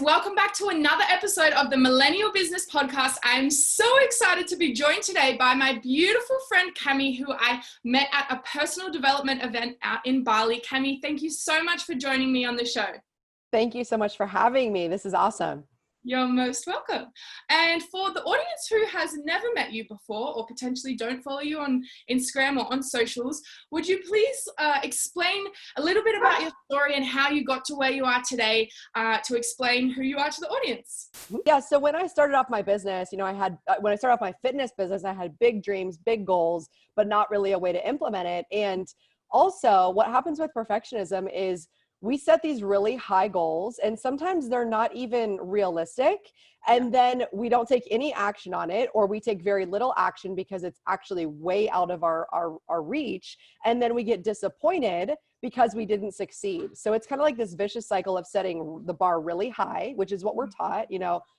welcome back to another episode of the Millennial Business Podcast. I'm so excited to be joined today by my beautiful friend Camy, who I met at a personal development event out in Bali. Camy, thank you so much for joining me on the show. Thank you so much for having me. This is awesome. You're most welcome. And for the audience who has never met you before or potentially don't follow you on Instagram or on socials, would you please explain a little bit about your story and how you got to where you are today, to explain who you are to the audience? Yeah. So when I started off my business, when I started off my fitness business, I had big dreams, big goals, but not really a way to implement it. And also what happens with perfectionism is we set these really high goals and sometimes they're not even realistic. And then we don't take any action on it, or we take very little action because it's actually way out of our reach. And then we get disappointed because we didn't succeed. So it's kind of like this vicious cycle of setting the bar really high, which is what we're taught,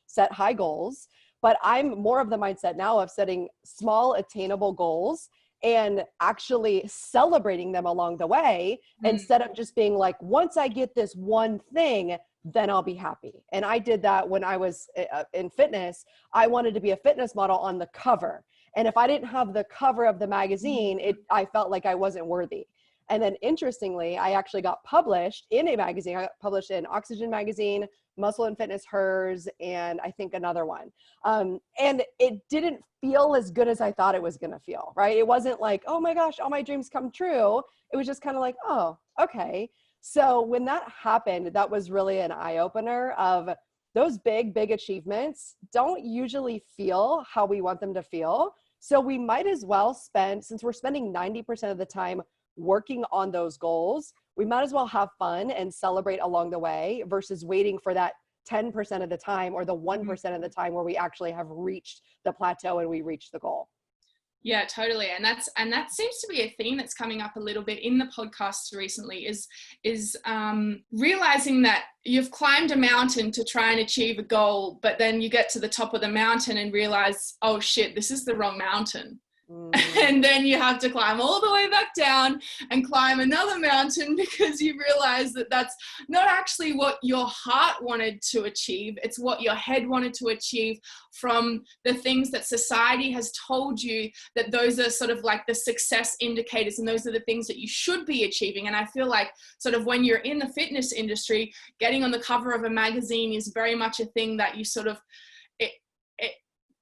set high goals. But I'm more of the mindset now of setting small attainable goals and actually celebrating them along the way, instead of just being like, once I get this one thing, then I'll be happy. And I did that when I was in fitness. I wanted to be a fitness model on the cover. And if I didn't have the cover of the magazine, I felt like I wasn't worthy. And then interestingly, I actually got published in a magazine. I got published in Oxygen magazine, Muscle and Fitness, Hers, and I think another one. And it didn't feel as good as I thought it was going to feel, right? It wasn't like, oh my gosh, all my dreams come true. It was just kind of like, oh, okay. So when that happened, that was really an eye opener of those big achievements don't usually feel how we want them to feel. So we might as well since we're spending 90% of the time working on those goals, we might as well have fun and celebrate along the way versus waiting for that 10% of the time or the 1% of the time where we actually have reached the plateau and we reach the goal. Yeah, totally. And that seems to be a theme that's coming up a little bit in the podcast recently is realizing that you've climbed a mountain to try and achieve a goal, but then you get to the top of the mountain and realize, oh shit, this is the wrong mountain. And then you have to climb all the way back down and climb another mountain because you realize that that's not actually what your heart wanted to achieve. It's what your head wanted to achieve from the things that society has told you that those are sort of like the success indicators and those are the things that you should be achieving. And I feel like sort of when you're in the fitness industry, getting on the cover of a magazine is very much a thing that you sort of, it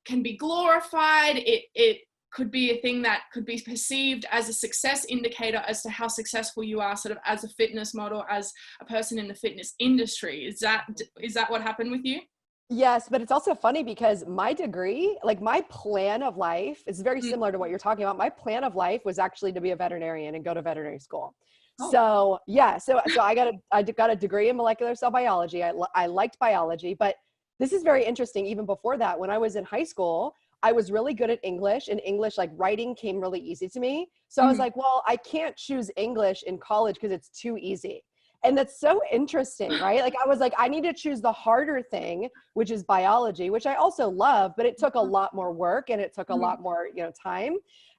can be glorified. It could be a thing that could be perceived as a success indicator as to how successful you are sort of as a fitness model, as a person in the fitness industry. Is that what happened with you? Yes, but it's also funny because my degree, like my plan of life is very similar to what you're talking about. My plan of life was actually to be a veterinarian and go to veterinary school. Oh. So yeah, so I got a degree in molecular cell biology. I liked biology, but this is very interesting. Even before that, when I was in high school, I was really good at English, and English, like writing, came really easy to me. So I was like, well, I can't choose English in college because it's too easy. And that's so interesting, right? Like I was like, I need to choose the harder thing, which is biology, which I also love, but it took a lot more work and it took a lot more, time.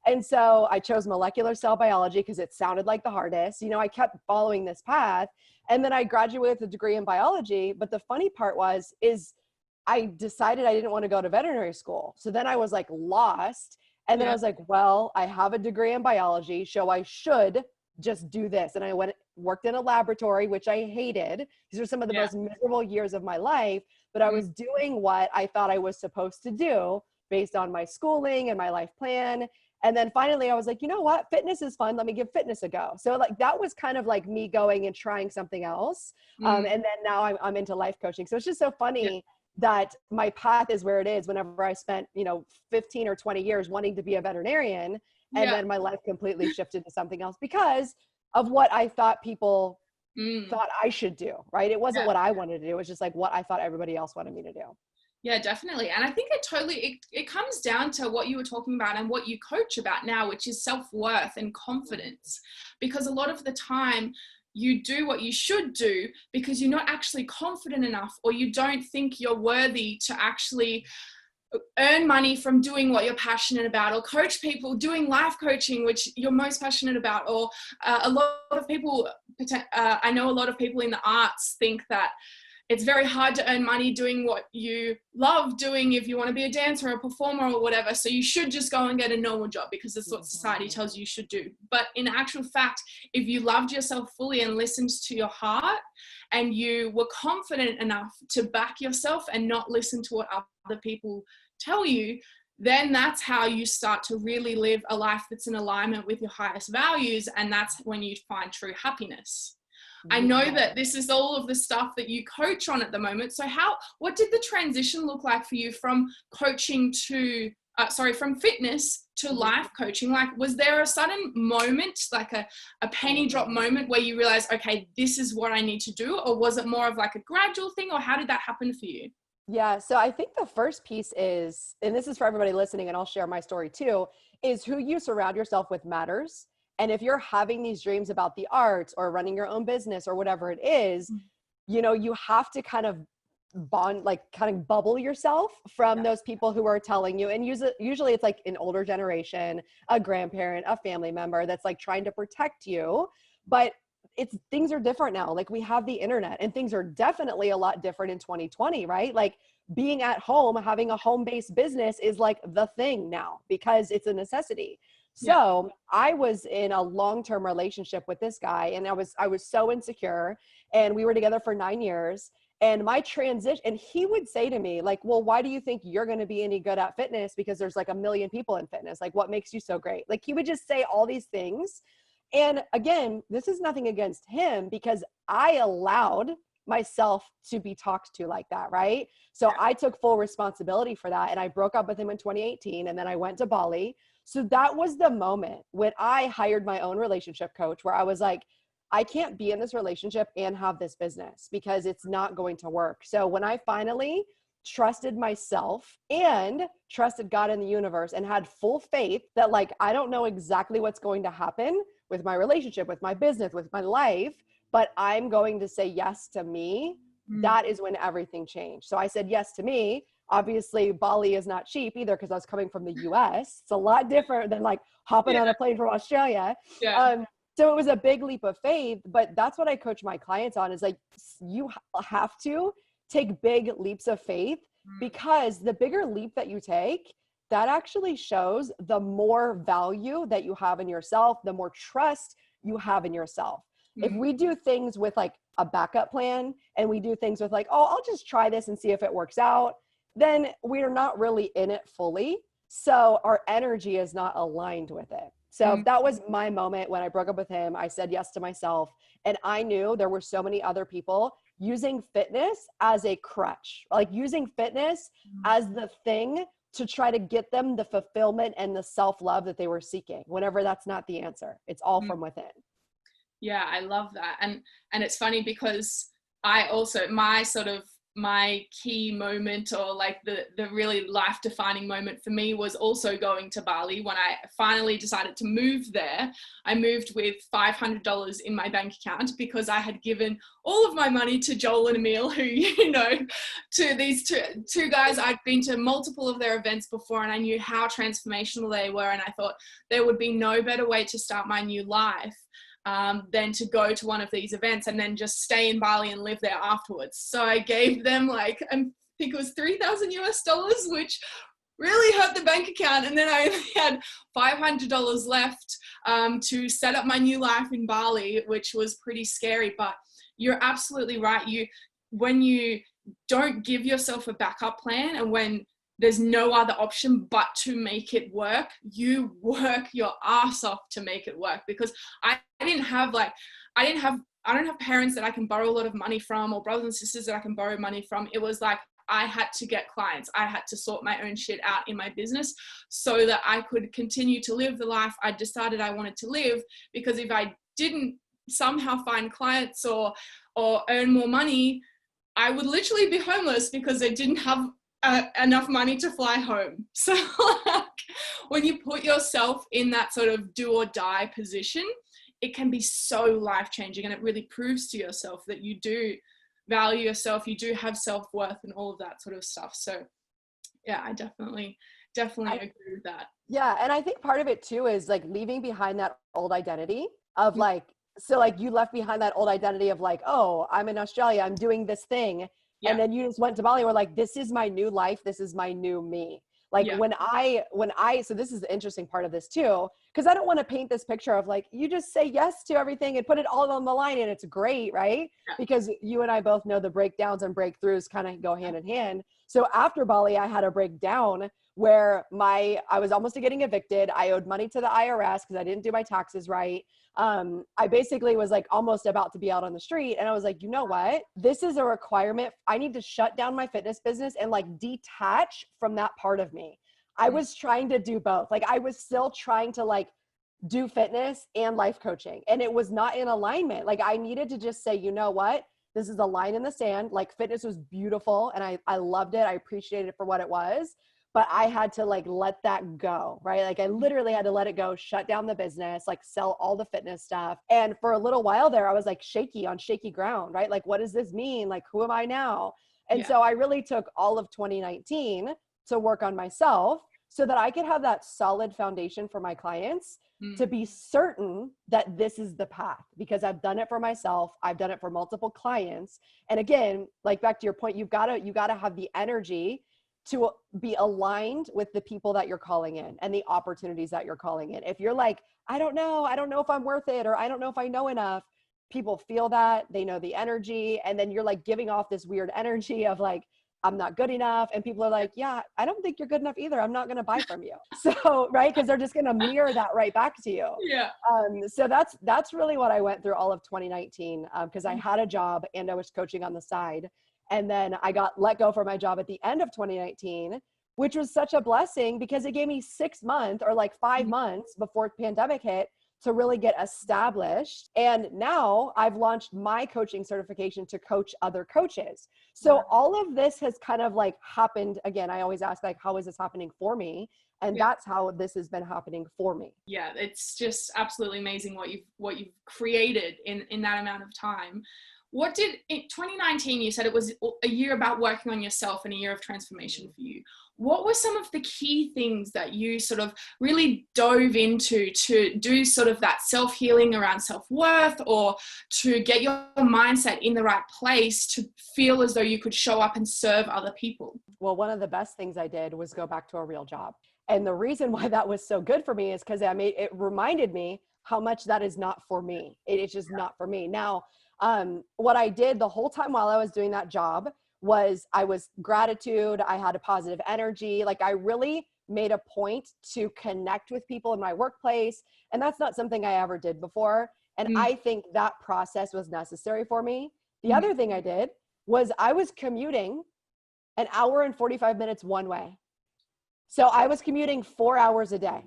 And so I chose molecular cell biology because it sounded like the hardest. I kept following this path, and then I graduated with a degree in biology. But the funny part is I decided I didn't want to go to veterinary school. So then I was like lost. And then I was like, well, I have a degree in biology, so I should just do this. And I worked in a laboratory, which I hated. These were some of the most miserable years of my life, but I was doing what I thought I was supposed to do based on my schooling and my life plan. And then finally I was like, you know what? Fitness is fun. Let me give fitness a go. So like, that was kind of like me going and trying something else. And then now I'm into life coaching. So it's just so funny that my path is where it is whenever I spent, 15 or 20 years wanting to be a veterinarian. And then my life completely shifted to something else because of what I thought people thought I should do, right? It wasn't what I wanted to do. It was just like what I thought everybody else wanted me to do. Yeah, definitely. And I think it comes down to what you were talking about and what you coach about now, which is self-worth and confidence. Because a lot of the time, you do what you should do because you're not actually confident enough, or you don't think you're worthy to actually earn money from doing what you're passionate about, or coach people doing life coaching, which you're most passionate about. Or a lot of people, I know a lot of people in the arts think that it's very hard to earn money doing what you love doing if you want to be a dancer or a performer or whatever. So you should just go and get a normal job because that's what society tells you should do. But in actual fact, if you loved yourself fully and listened to your heart and you were confident enough to back yourself and not listen to what other people tell you, then that's how you start to really live a life that's in alignment with your highest values. And that's when you find true happiness. I know that this is all of the stuff that you coach on at the moment. So what did the transition look like for you from coaching to, from fitness to life coaching? Like, was there a sudden moment, like a penny drop moment where you realized, okay, this is what I need to do? Or was it more of like a gradual thing, or how did that happen for you? Yeah. So I think the first piece is, and this is for everybody listening, and I'll share my story too, is who you surround yourself with matters. And if you're having these dreams about the arts or running your own business or whatever it is, you know, you have to kind of bond, like kind of bubble yourself from those people who are telling you. And usually it's like an older generation, a grandparent, a family member that's like trying to protect you. But things are different now. Like, we have the internet, and things are definitely a lot different in 2020, right? Like, being at home, having a home-based business is like the thing now because it's a necessity. So I was in a long-term relationship with this guy, and I was so insecure, and we were together for 9 years. And my transition, and he would say to me like, well, why do you think you're going to be any good at fitness? Because there's like a million people in fitness. Like, what makes you so great? Like, he would just say all these things. And again, this is nothing against him because I allowed myself to be talked to like that, right? So I took full responsibility for that, and I broke up with him in 2018, and then I went to Bali. So that was the moment when I hired my own relationship coach, where I was like, I can't be in this relationship and have this business because it's not going to work. So when I finally trusted myself and trusted God in the universe and had full faith that, like, I don't know exactly what's going to happen with my relationship, with my business, with my life, but I'm going to say yes to me. That is when everything changed. So I said yes to me. Obviously, Bali is not cheap either because I was coming from the US. It's a lot different than like hopping on a plane from Australia. So it was a big leap of faith, but that's what I coach my clients on, is like, you have to take big leaps of faith, because the bigger leap that you take, that actually shows the more value that you have in yourself, the more trust you have in yourself. If we do things with like a backup plan, and we do things with like, oh, I'll just try this and see if it works out, then we're not really in it fully. So our energy is not aligned with it. So that was my moment when I broke up with him. I said yes to myself. And I knew there were so many other people using fitness as a crutch, like using fitness as the thing to try to get them the fulfillment and the self-love that they were seeking, whenever that's not the answer. It's all from within. Yeah, I love that. And it's funny because I also, my key moment, or like the really life defining moment for me, was also going to Bali. When I finally decided to move there, I moved with $500 in my bank account because I had given all of my money to Joel and Emil, who, you know, to these two guys. I'd been to multiple of their events before, and I knew how transformational they were. And I thought there would be no better way to start my new life than to go to one of these events and then just stay in Bali and live there afterwards. So I gave them like, I think it was $3,000 US, which really hurt the bank account. And then I only had $500 left to set up my new life in Bali, which was pretty scary. But you're absolutely right. When you don't give yourself a backup plan, and when there's no other option but to make it work, you work your ass off to make it work. Because I don't have parents that I can borrow a lot of money from, or brothers and sisters that I can borrow money from. It was like, I had to get clients. I had to sort my own shit out in my business so that I could continue to live the life I decided I wanted to live. Because if I didn't somehow find clients or earn more money, I would literally be homeless because I didn't have enough money to fly home. So like, when you put yourself in that sort of do or die position, it can be so life-changing, and it really proves to yourself that you do value yourself, you do have self-worth and all of that sort of stuff. So yeah, I definitely agree with that. Yeah. And I think part of it too is like leaving behind that old identity of like, So like you left behind that old identity of like, oh, I'm in Australia, I'm doing this thing. Yeah. And then you just went to Bali, were like, this is my new life. This is my new me. Like Yeah. so this is the interesting part of this too, because I don't want to paint this picture of like, you just say yes to everything and put it all on the line and it's great, right? Yeah. Because you and I both know the breakdowns and breakthroughs kind of go hand in hand. So after Bali, I had a breakdown where I was almost getting evicted. I owed money to the IRS because I didn't do my taxes right. I basically was like almost about to be out on the street. And I was like, you know what? This is a requirement. I need to shut down my fitness business and like detach from that part of me. I was trying to do both. Like I was still trying to like do fitness and life coaching. And it was not in alignment. Like I needed to just say, you know what? This is a line in the sand. Like fitness was beautiful and I loved it. I appreciated it for what it was. But I had to like let that go, right? Like I literally had to let it go, shut down the business, like sell all the fitness stuff. And for a little while there, I was like on shaky ground, right? Like, what does this mean? Like, who am I now? And so I really took all of 2019 to work on myself so that I could have that solid foundation for my clients to be certain that this is the path, because I've done it for myself. I've done it for multiple clients. And again, like back to your point, you've got to have the energy to be aligned with the people that you're calling in and the opportunities that you're calling in. If you're like, I don't know if I'm worth it, or I don't know if I know enough, people feel that, they know the energy. And then you're like giving off this weird energy of like, I'm not good enough. And people are like, yeah, I don't think you're good enough either. I'm not going to buy from you. So, right. Cause they're just going to mirror that right back to you. Yeah. So that's really what I went through all of 2019. Cause I had a job and I was coaching on the side. And then I got let go from my job at the end of 2019, which was such a blessing because it gave me 6 months or like 5 months before the pandemic hit to really get established. And now I've launched my coaching certification to coach other coaches. So all of this has kind of like happened. Again, I always ask like, how is this happening for me? And that's how this has been happening for me. Yeah, it's just absolutely amazing what you've created in that amount of time. What did in 2019, you said it was a year about working on yourself and a year of transformation for you. What were some of the key things that you sort of really dove into to do sort of that self-healing around self-worth, or to get your mindset in the right place to feel as though you could show up and serve other people? Well, one of the best things I did was go back to a real job. And the reason why that was so good for me is because it reminded me how much that is not for me. It is just not for me. Now, what I did the whole time while I was doing that job was I was gratitude. I had a positive energy. Like I really made a point to connect with people in my workplace. And that's not something I ever did before. And I think that process was necessary for me. The other thing I did was I was commuting an hour and 45 minutes one way. So I was commuting 4 hours a day,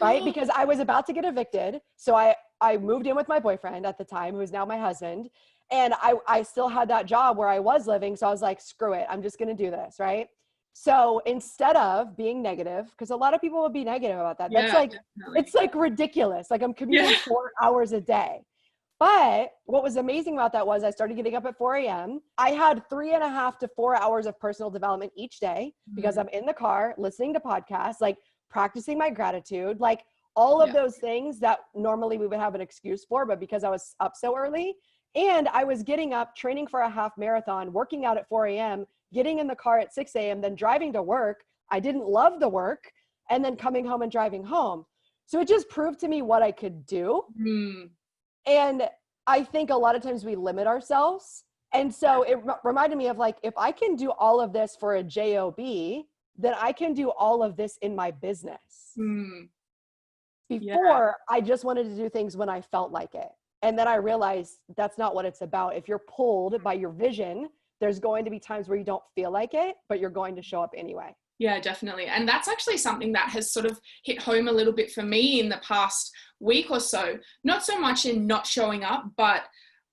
right? Because I was about to get evicted. So I moved in with my boyfriend at the time, who is now my husband. And I still had that job where I was living. So I was like, screw it. I'm just going to do this. Right. So instead of being negative, because a lot of people would be negative about that. That's like, definitely. It's like ridiculous. Like I'm commuting 4 hours a day. But what was amazing about that was I started getting up at 4 a.m. I had 3.5 to 4 hours of personal development each day because I'm in the car listening to podcasts, like practicing my gratitude, like all of those things that normally we would have an excuse for, but because I was up so early and I was getting up, training for a half marathon, working out at 4 a.m., getting in the car at 6 a.m., then driving to work. I didn't love the work, and then coming home and driving home. So it just proved to me what I could do. And I think a lot of times we limit ourselves. And so it reminded me of like, if I can do all of this for a job, then I can do all of this in my business. Before, I just wanted to do things when I felt like it. And then I realized that's not what it's about. If you're pulled by your vision, there's going to be times where you don't feel like it, but you're going to show up anyway. Yeah, definitely. And that's actually something that has sort of hit home a little bit for me in the past week or so. Not so much in not showing up, but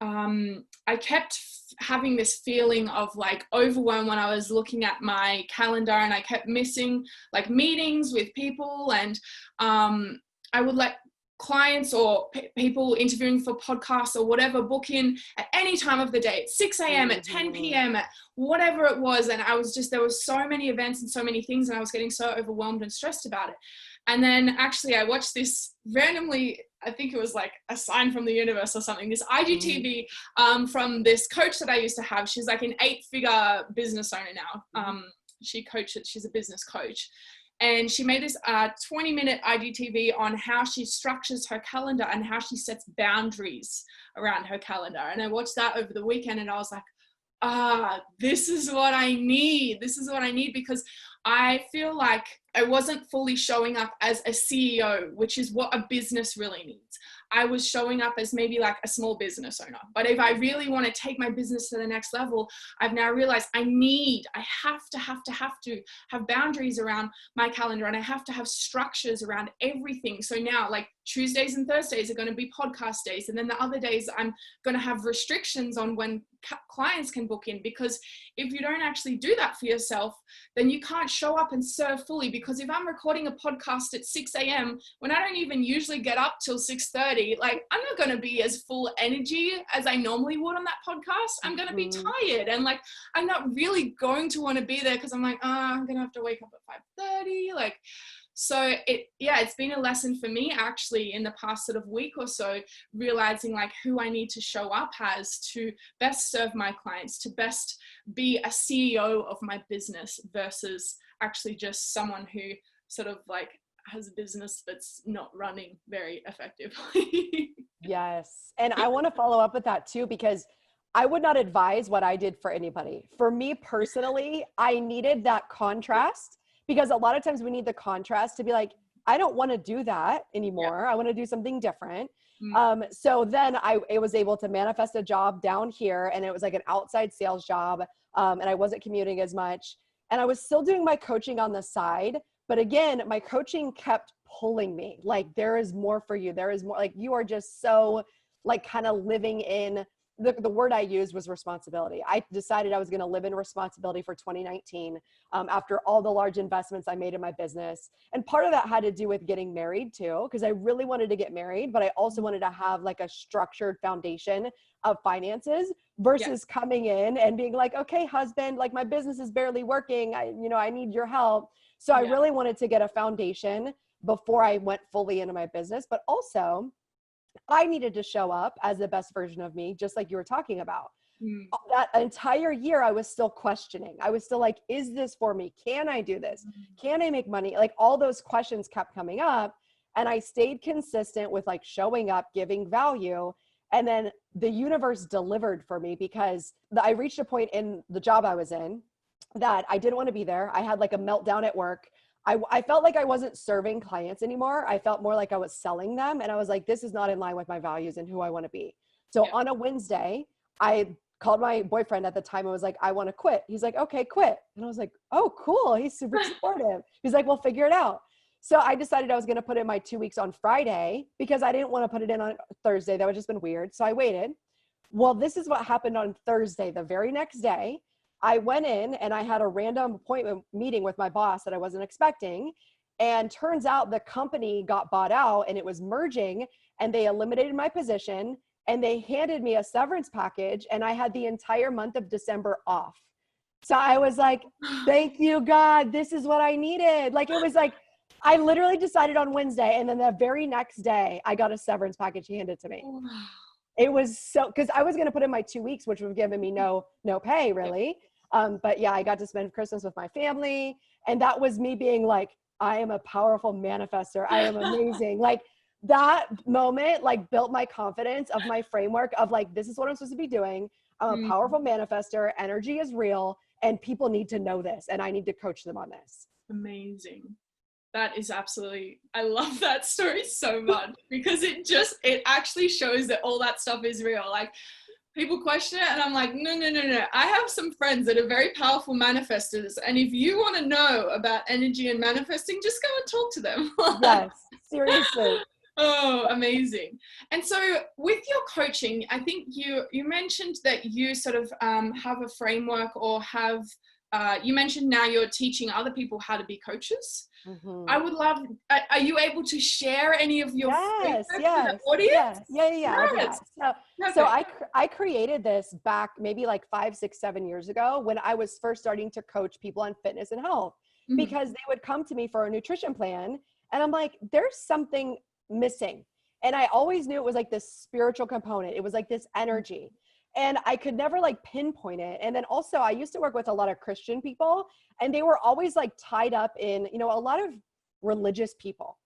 I kept having this feeling of like overwhelm when I was looking at my calendar, and I kept missing like meetings with people, and I would let clients or people interviewing for podcasts or whatever book in at any time of the day, at 6 a.m., at 10 p.m., at whatever it was. And I was just, there was so many events and so many things, and I was getting so overwhelmed and stressed about it. And then actually I watched this randomly I think it was like a sign from the universe or something, this IGTV from this coach that I used to have. She's like an 8-figure business owner now. She's a business coach. And she made this 20-minute IGTV on how she structures her calendar and how she sets boundaries around her calendar. And I watched that over the weekend and I was like, this is what I need. This is what I need, because I feel like I wasn't fully showing up as a CEO, which is what a business really needs. I was showing up as maybe like a small business owner. But if I really want to take my business to the next level, I've now realized I have to have boundaries around my calendar, and I have to have structures around everything. So now, like, Tuesdays and Thursdays are going to be podcast days. And then the other days I'm going to have restrictions on when clients can book in, because if you don't actually do that for yourself, then you can't show up and serve fully. Because if I'm recording a podcast at 6 a.m. when I don't even usually get up till 6:30, like, I'm not going to be as full energy as I normally would on that podcast. I'm going to be tired, and like, I'm not really going to want to be there, because I'm like, I'm going to have to wake up at 5:30. Like, so it's been a lesson for me actually in the past sort of week or so, realizing like who I need to show up as to best serve my clients, to best be a CEO of my business, versus actually just someone who sort of like has a business that's not running very effectively. Yes. And I want to follow up with that too, because I would not advise what I did for anybody. For me personally, I needed that contrast, because a lot of times we need the contrast to be like, I don't want to do that anymore. I want to do something different. So then I was able to manifest a job down here, and it was like an outside sales job. And I wasn't commuting as much, and I was still doing my coaching on the side. But again, my coaching kept pulling me. Like, there is more for you. There is more. Like, you are just so like kind of living in the word I used was responsibility. I decided I was going to live in responsibility for 2019 after all the large investments I made in my business. And part of that had to do with getting married too, because I really wanted to get married, but I also wanted to have like a structured foundation of finances versus coming in and being like, okay, husband, like, my business is barely working. I need your help. So I really wanted to get a foundation before I went fully into my business, but also I needed to show up as the best version of me, just like you were talking about. That entire year, I was still questioning. I was still like, is this for me? Can I do this? Can I make money? Like, all those questions kept coming up, and I stayed consistent with like showing up, giving value. And then the universe delivered for me, because I reached a point in the job I was in that I didn't want to be there. I had like a meltdown at work. I felt like I wasn't serving clients anymore. I felt more like I was selling them. And I was like, this is not in line with my values and who I want to be. So on a Wednesday, I called my boyfriend at the time and was like, I want to quit. He's like, okay, quit. And I was like, oh, cool. He's super supportive. He's like, well, figure it out. So I decided I was going to put in my 2 weeks on Friday, because I didn't want to put it in on Thursday. That would just been weird. So I waited. Well, this is what happened on Thursday. The very next day, I went in and I had a random appointment meeting with my boss that I wasn't expecting. And turns out the company got bought out and it was merging, and they eliminated my position, and they handed me a severance package, and I had the entire month of December off. So I was like, thank you, God. This is what I needed. Like, it was like, I literally decided on Wednesday, and then the very next day I got a severance package handed to me. It was so, because I was going to put in my 2 weeks, which would have given me no pay really. But yeah, I got to spend Christmas with my family. And that was me being like, I am a powerful manifester. I am amazing. Like, that moment like built my confidence of my framework of like, this is what I'm supposed to be doing. I'm a powerful manifester. Energy is real, and people need to know this, and I need to coach them on this. Amazing. That is absolutely, I love that story so much, because it actually shows that all that stuff is real. Like, people question it, and I'm like, no. I have some friends that are very powerful manifestors, and if you want to know about energy and manifesting, just go and talk to them. Yes, seriously. Oh, amazing. And so with your coaching, I think you mentioned that you sort of have a framework, or have, you mentioned now you're teaching other people how to be coaches. I would love, are you able to share any of your yes. with the audience? Yes. So I created this back maybe like 5, 6, 7 years ago, when I was first starting to coach people on fitness and health, because they would come to me for a nutrition plan, and I'm like, there's something missing. And I always knew it was like this spiritual component. It was like this energy. And I could never like pinpoint it. And then also I used to work with a lot of Christian people, and they were always like tied up in, you know, a lot of religious people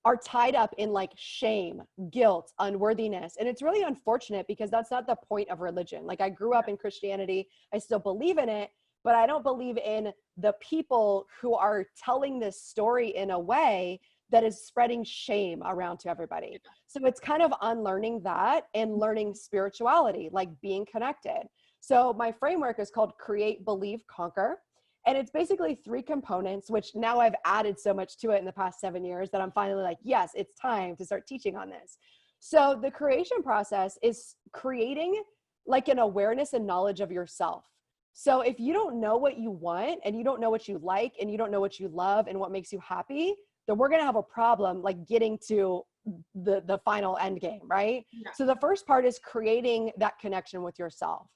are tied up in like shame, guilt, unworthiness. And it's really unfortunate because that's not the point of religion. Like I grew up in Christianity. I still believe in it, but I don't believe in the people who are telling this story in a way that is spreading shame around to everybody. So it's kind of unlearning that and learning spirituality, like being connected. So my framework is called Create, Believe, Conquer. And it's basically 3 components, which now I've added so much to it in the past 7 years that I'm finally like, yes, it's time to start teaching on this. So the creation process is creating like an awareness and knowledge of yourself. So if you don't know what you want, and you don't know what you like, and you don't know what you love and what makes you happy, then we're going to have a problem like getting to the final end game, right? Yeah. So the first part is creating that connection with yourself.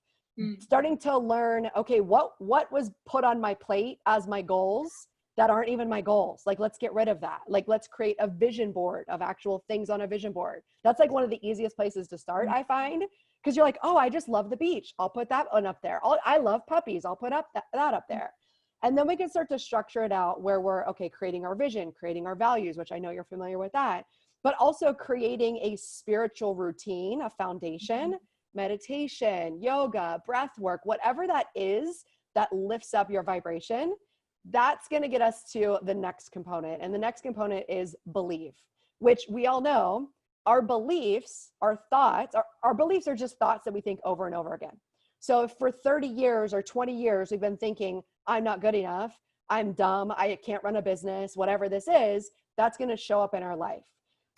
Starting to learn, okay, what was put on my plate as my goals that aren't even my goals? Like, let's get rid of that. Like, let's create a vision board of actual things on a vision board. That's like one of the easiest places to start, I find, because you're like, oh, I just love the beach. I'll put that one up there. I love puppies. I'll put up that up there. And then we can start to structure it out where we're, okay, creating our vision, creating our values, which I know you're familiar with that, but also creating a spiritual routine, a foundation, meditation, yoga, breath work, whatever that is that lifts up your vibration. That's going to get us to the next component. And the next component is believe, which we all know our beliefs, our thoughts, our beliefs are just thoughts that we think over and over again. So if for 30 years or 20 years, we've been thinking, I'm not good enough, I'm dumb, I can't run a business, whatever this is, that's going to show up in our life.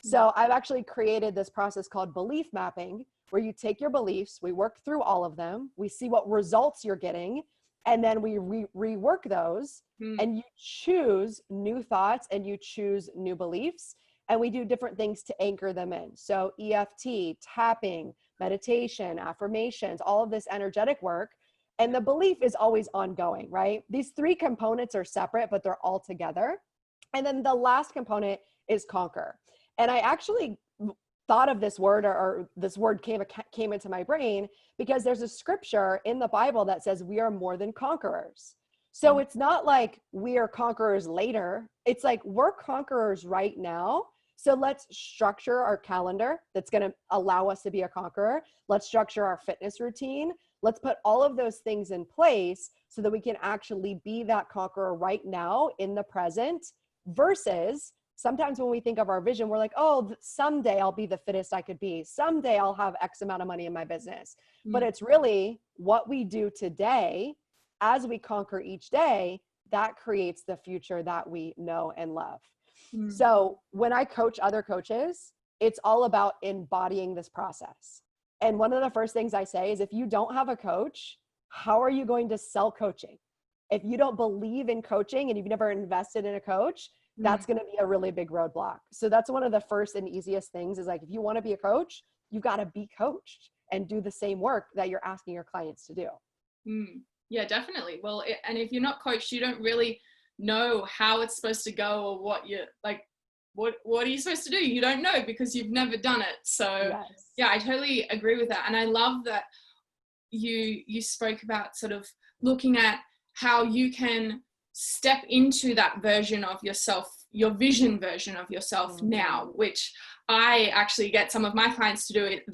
So I've actually created this process called belief mapping, where you take your beliefs, we work through all of them, we see what results you're getting, and then we rework those, and you choose new thoughts and you choose new beliefs, and we do different things to anchor them in. So EFT, tapping, meditation, affirmations, all of this energetic work. And the belief is always ongoing, right? These 3 components are separate, but they're all together. And then the last component is conquer. And I actually thought of this word, or this word came into my brain because there's a scripture in the Bible that says we are more than conquerors. So it's not like we are conquerors later. It's like we're conquerors right now. So let's structure our calendar that's going to allow us to be a conqueror. Let's structure our fitness routine. Let's put all of those things in place so that we can actually be that conqueror right now in the present, versus sometimes when we think of our vision, we're like, oh, someday I'll be the fittest I could be. Someday I'll have X amount of money in my business. But it's really what we do today as we conquer each day that creates the future that we know and love. So when I coach other coaches, it's all about embodying this process. And one of the first things I say is, if you don't have a coach, how are you going to sell coaching? If you don't believe in coaching and you've never invested in a coach, that's going to be a really big roadblock. So that's one of the first and easiest things is like, if you want to be a coach, you got to be coached and do the same work that you're asking your clients to do. Yeah, definitely. Well, and if you're not coached, you don't really know how it's supposed to go, or what you're like, what are you supposed to do? You don't know because you've never done it. So yeah, I totally agree with that. And I love that you spoke about sort of looking at how you can step into that version of yourself, your vision version of yourself now, which I actually get some of my clients to do it,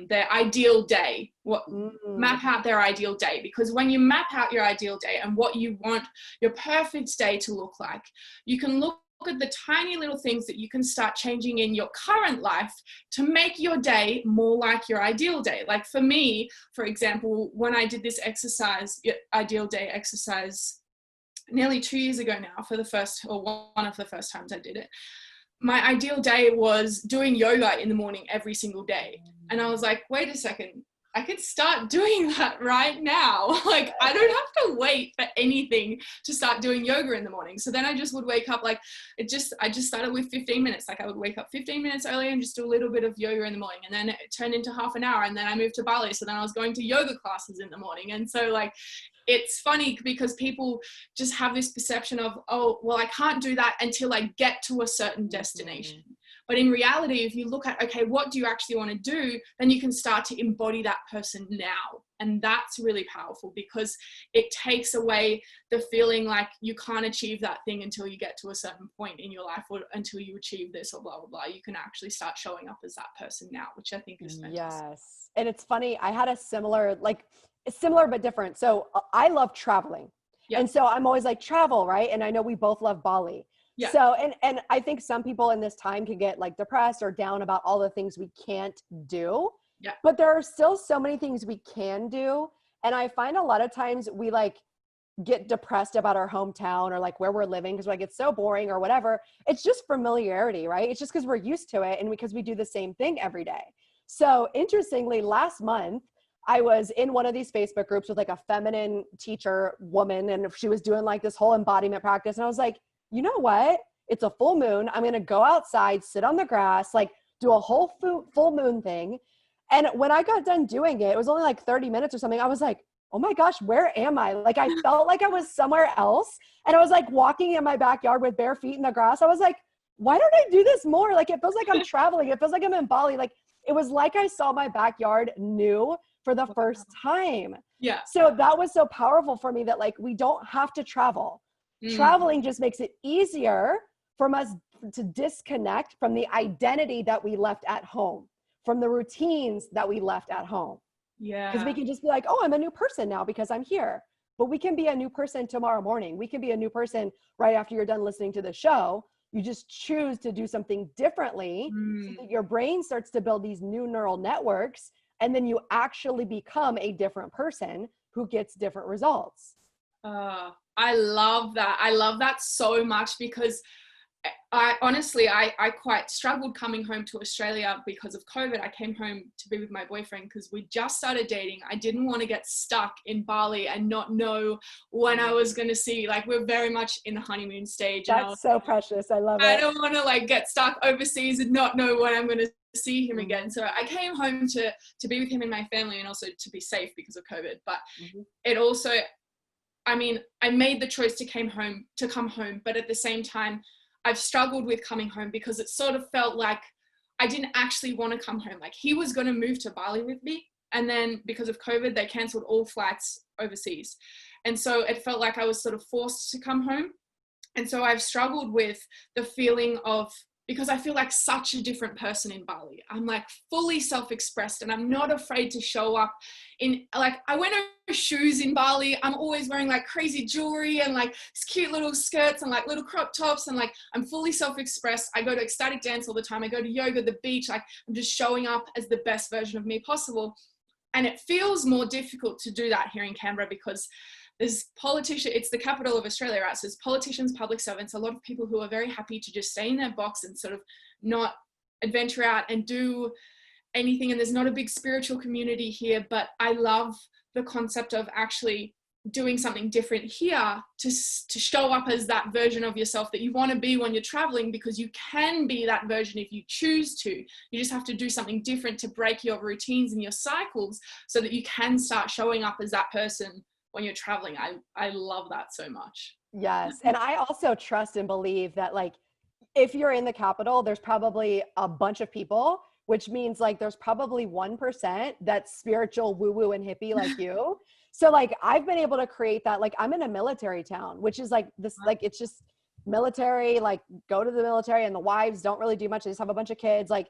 their ideal day, map out their ideal day. Because when you map out your ideal day and what you want your perfect day to look like, you can look at the tiny little things that you can start changing in your current life to make your day more like your ideal day. Like for me, for example, when I did this exercise, ideal day exercise, nearly 2 years ago now, one of the first times I did it, my ideal day was doing yoga in the morning every single day. And I was like, wait a second, I could start doing that right now. Like, I don't have to wait for anything to start doing yoga in the morning. So then I just would wake up, like, I just started with 15 minutes. Like I would wake up 15 minutes early and just do a little bit of yoga in the morning. And then it turned into half an hour. And then I moved to Bali. So then I was going to yoga classes in the morning. And so like, it's funny because people just have this perception of, oh, well, I can't do that until I get to a certain destination. But in reality, if you look at, okay, what do you actually want to do? Then you can start to embody that person now. And that's really powerful because it takes away the feeling like you can't achieve that thing until you get to a certain point in your life, or until you achieve this, or blah, blah, blah. You can actually start showing up as that person now, which I think is fantastic. Yes. And it's funny, I had a similar but different. So I love traveling. Yeah. And so I'm always like, travel, right? And I know we both love Bali. Yeah. So, and I think some people in this time can get like depressed or down about all the things we can't do. Yeah. But there are still so many things we can do. And I find a lot of times we like get depressed about our hometown or like where we're living because like it's so boring or whatever. It's just familiarity, right? It's just because we're used to it and because we do the same thing every day. So interestingly, last month, I was in one of these Facebook groups with like a feminine teacher woman, and she was doing like this whole embodiment practice. And I was like, you know what? It's a full moon. I'm going to go outside, sit on the grass, like do a whole full moon thing. And when I got done doing it, it was only like 30 minutes or something. I was like, oh my gosh, where am I? Like, I felt like I was somewhere else. And I was like walking in my backyard with bare feet in the grass. I was like, why don't I do this more? Like, it feels like I'm traveling. It feels like I'm in Bali. Like, it was like I saw my backyard new for the first time. Yeah. So that was so powerful for me that like, we don't have to travel. Traveling just makes it easier for us to disconnect from the identity that we left at home, from the routines that we left at home. Yeah. Because we can just be like, oh, I'm a new person now because I'm here. But we can be a new person tomorrow morning. We can be a new person right after you're done listening to the show. You just choose to do something differently so that your brain starts to build these new neural networks. And then you actually become a different person who gets different results. I love that. I love that so much because I honestly quite struggled coming home to Australia because of COVID. I came home to be with my boyfriend because we just started dating. I didn't want to get stuck in Bali and not know when I was going to see, like, we're very much in the honeymoon stage. That's so precious. I love it. I don't want to like get stuck overseas and not know when I'm going to see him again. So I came home to be with him and my family, and also to be safe because of COVID. But it also, I mean, I made the choice to come home, but at the same time, I've struggled with coming home because it sort of felt like I didn't actually want to come home. Like, he was going to move to Bali with me. And then because of COVID, they canceled all flights overseas. And so it felt like I was sort of forced to come home. And so I've struggled with the feeling of, because I feel like such a different person in Bali. I'm like fully self-expressed, and I'm not afraid to show up in, like, I wear no shoes in Bali. I'm always wearing like crazy jewelry and like cute little skirts and like little crop tops, and like I'm fully self-expressed. I go to ecstatic dance all the time. I go to yoga, the beach. Like, I'm just showing up as the best version of me possible. And it feels more difficult to do that here in Canberra because there's politicians, it's the capital of Australia, right? So there's politicians, public servants, a lot of people who are very happy to just stay in their box and sort of not adventure out and do anything. And there's not a big spiritual community here, but I love the concept of actually doing something different here to show up as that version of yourself that you want to be when you're traveling, because you can be that version if you choose to. You just have to do something different to break your routines and your cycles so that you can start showing up as that person when you're traveling. I love that so much. Yes. And I also trust and believe that, like, if you're in the capital, there's probably a bunch of people, which means like there's probably 1% that's spiritual, woo-woo and hippie like you. So like, I've been able to create that. Like, I'm in a military town, which is like this, like, it's just military, like, go to the military, and the wives don't really do much. They just have a bunch of kids. Like,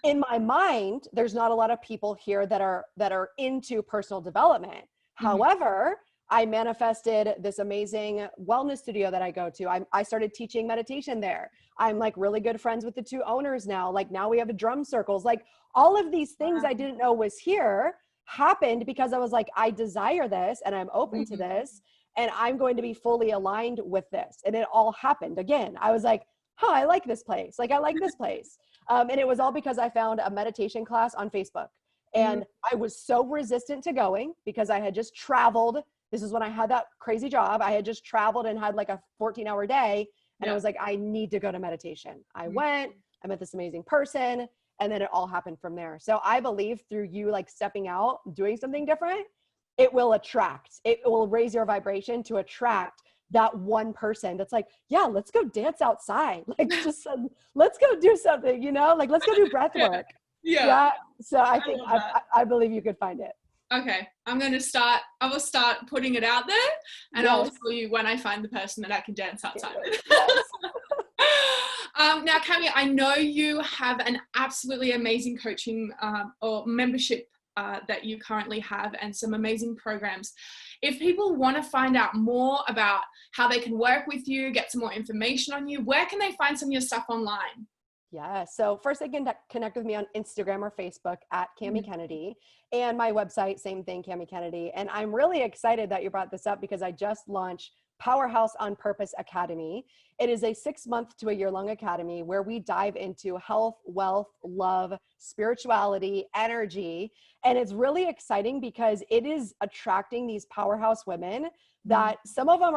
in my mind, there's not a lot of people here that are into personal development. However, I manifested this amazing wellness studio that I go to. I started teaching meditation there. I'm like really good friends with the two owners now. Like, now we have drum circles. Like, all of these things I didn't know was here happened because I was like, I desire this and I'm open to this, and I'm going to be fully aligned with this. And it all happened. Again, I was like, huh, I like this place. Like, I like this place. And it was all because I found a meditation class on Facebook. And I was so resistant to going because I had just traveled. This is when I had that crazy job. I had just traveled and had like a 14-hour day. And I was like, I need to go to meditation. I went, I met this amazing person, and then it all happened from there. So I believe through you, like, stepping out, doing something different, it will attract, it will raise your vibration to attract that one person that's like, yeah, let's go dance outside. Like just let's go do something, you know, like let's go do breath work. Yeah. So I think I believe you could find it. Okay. I will start putting it out there, and I'll tell you when I find the person that I can dance outside with. Yes. Now, Camy, I know you have an absolutely amazing coaching or membership that you currently have, and some amazing programs. If people want to find out more about how they can work with you, get some more information on you, where can they find some of your stuff online? Yeah. So first they can connect with me on Instagram or Facebook at Camy Kennedy, and my website, same thing, Camy Kennedy. And I'm really excited that you brought this up because I just launched Powerhouse on Purpose Academy. It is a 6-month to a year-long academy where we dive into health, wealth, love, spirituality, energy. And it's really exciting because it is attracting these powerhouse women that some of them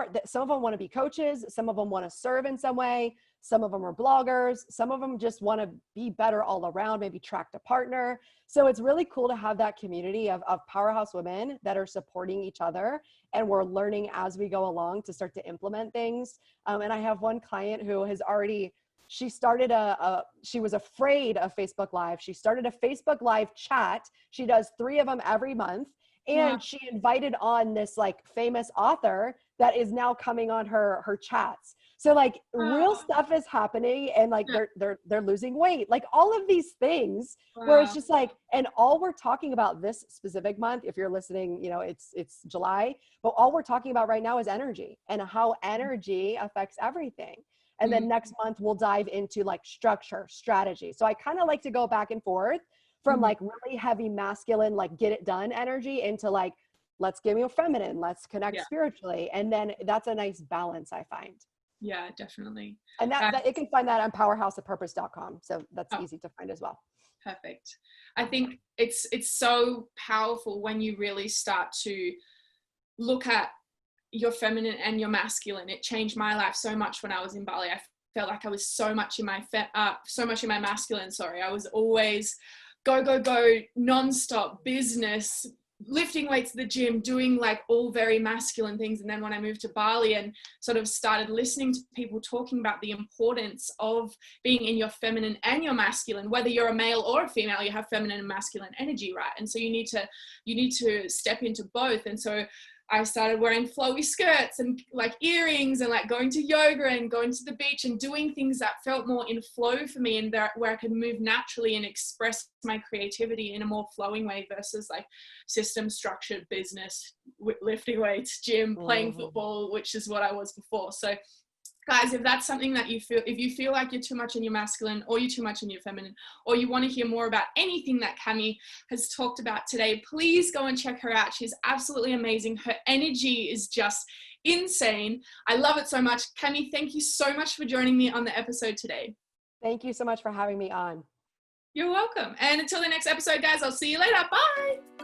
want to be coaches, some of them want to serve in some way, some of them are bloggers, some of them just want to be better all around, maybe attract a partner. So it's really cool to have that community of powerhouse women that are supporting each other, and we're learning as we go along to start to implement things. And I have one client who has already, she started she was afraid of Facebook Live. She started a Facebook Live chat. She does 3 of them every month. And she invited on this like famous author that is now coming on her chats. So like real stuff is happening, and like they're losing weight, like all of these things where it's just like, and all we're talking about this specific month, if you're listening, you know, it's July, but all we're talking about right now is energy and how energy affects everything. And then next month we'll dive into like structure, strategy. So I kind of like to go back and forth from like really heavy masculine, like get it done energy into like, let's give you a feminine, let's connect spiritually. And then that's a nice balance, I find. Yeah, definitely. And that you can find that on powerhouseofpurpose.com. So that's easy to find as well. Perfect. I think it's so powerful when you really start to look at your feminine and your masculine. It changed my life so much when I was in Bali. I felt like I was so much in my masculine. I was always go, nonstop business, lifting weights at the gym, doing like all very masculine things. And then when I moved to Bali and sort of started listening to people talking about the importance of being in your feminine and your masculine, whether you're a male or a female, you have feminine and masculine energy, right? And so you need to step into both. And so I started wearing flowy skirts and like earrings and like going to yoga and going to the beach and doing things that felt more in flow for me, and where I could move naturally and express my creativity in a more flowing way versus like system structured business, lifting weights, gym, playing football, which is what I was before. So guys, if that's something that if you feel like you're too much in your masculine or you're too much in your feminine, or you want to hear more about anything that Camy has talked about today, please go and check her out. She's absolutely amazing. Her energy is just insane. I love it so much. Camy, thank you so much for joining me on the episode today. Thank you so much for having me on. You're welcome. And until the next episode, guys, I'll see you later. Bye.